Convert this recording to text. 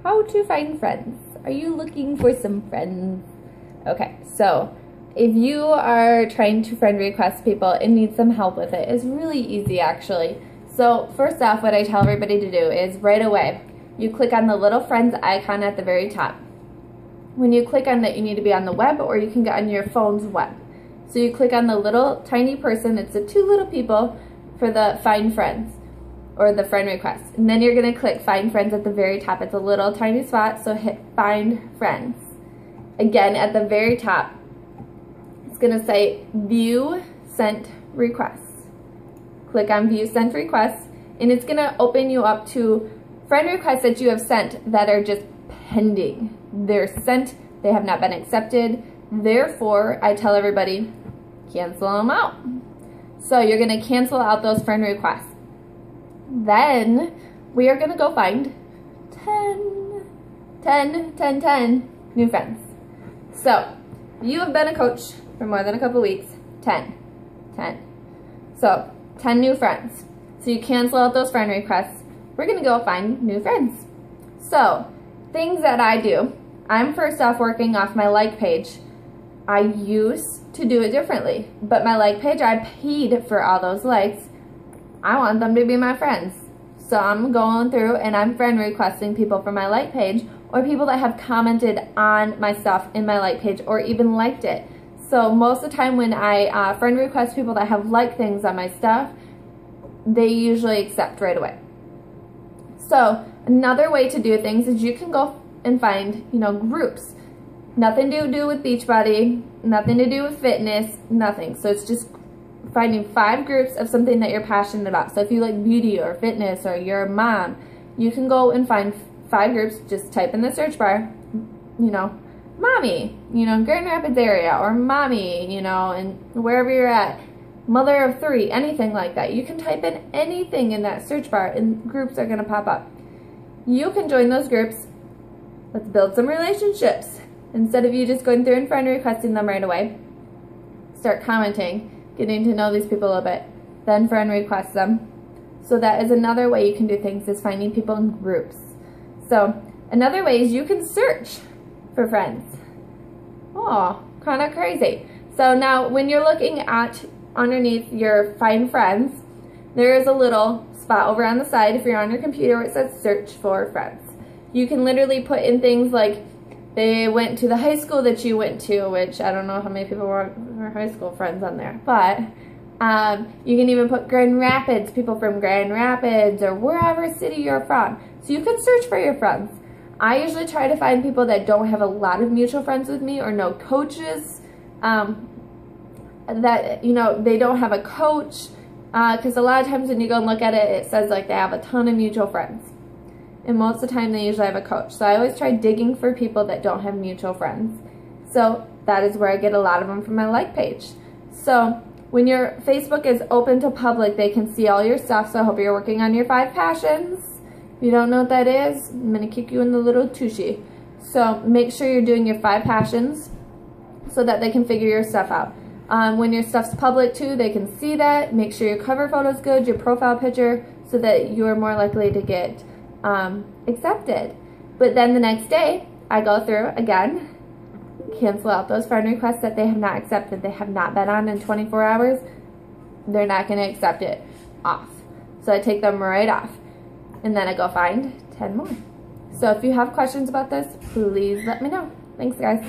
How to find friends. Are you looking for some friends? Okay, so if you are trying to friend request people and need some help with it, it's really easy actually. So first off, what I tell everybody to do is right away, you click on the little friends icon at the very top. When you click on that, you need to be on the web or you can get on your phone's web. So you click on the little tiny person, it's the two little people for the find friends or the friend request. And then you're gonna click find friends at the very top. It's a little tiny spot, so hit find friends. Again, at the very top, it's gonna say view sent requests. Click on view sent requests and it's gonna open you up to friend requests that you have sent that are just pending. They're sent, they have not been accepted. Therefore, I tell everybody, cancel them out. So you're gonna cancel out those friend requests. Then we are gonna go find 10 new friends. So you have been a coach for more than a couple weeks, 10. So 10 new friends. So you cancel out those friend requests. We're gonna go find new friends. So things that I do, I'm first off working off my like page. I used to do it differently, but my like page, I paid for all those likes. I want them to be my friends. So I'm going through and I'm friend requesting people from my like page or people that have commented on my stuff in my like page or even liked it. So most of the time when I friend request people that have liked things on my stuff, they usually accept right away. So another way to do things is you can go and find, groups. Nothing to do with Beachbody, nothing to do with fitness, nothing. So it's just finding 5 groups of something that you're passionate about. So if you like beauty or fitness or you're a mom, you can go and find 5 groups. Just type in the search bar, mommy, Grand Rapids area, or mommy, and wherever you're at, mother of 3, anything like that. You can type in anything in that search bar and groups are gonna pop up. You can join those groups. Let's build some relationships. Instead of you just going through and friend requesting them right away, start commenting, getting to know these people a little bit, then friend request them. So that is another way you can do things, is finding people in groups. So another way is you can search for friends. Oh, kind of crazy. So now when you're looking at underneath your find friends, there is a little spot over on the side if you're on your computer where it says search for friends. You can literally put in things like they went to the high school that you went to, which I don't know how many people were high school friends on there, but you can even put Grand Rapids, people from Grand Rapids or wherever city you're from. So you can search for your friends. I usually try to find people that don't have a lot of mutual friends with me or no coaches, that, they don't have a coach, because a lot of times when you go and look at it, it says like they have a ton of mutual friends. And most of the time they usually have a coach. So I always try digging for people that don't have mutual friends. So that is where I get a lot of them from my like page. So when your Facebook is open to public, they can see all your stuff. So I hope you're working on your 5 passions. If you don't know what that is, I'm going to kick you in the little tushy. So make sure you're doing your 5 passions so that they can figure your stuff out. When your stuff's public too, they can see that. Make sure your cover photo is good, your profile picture, so that you're more likely to get accepted. But then the next day, I go through again, cancel out those friend requests that they have not accepted. They have not been on in 24 hours. They're not going to accept it. Off. So I take them right off. And then I go find 10 more. So if you have questions about this, please let me know. Thanks, guys.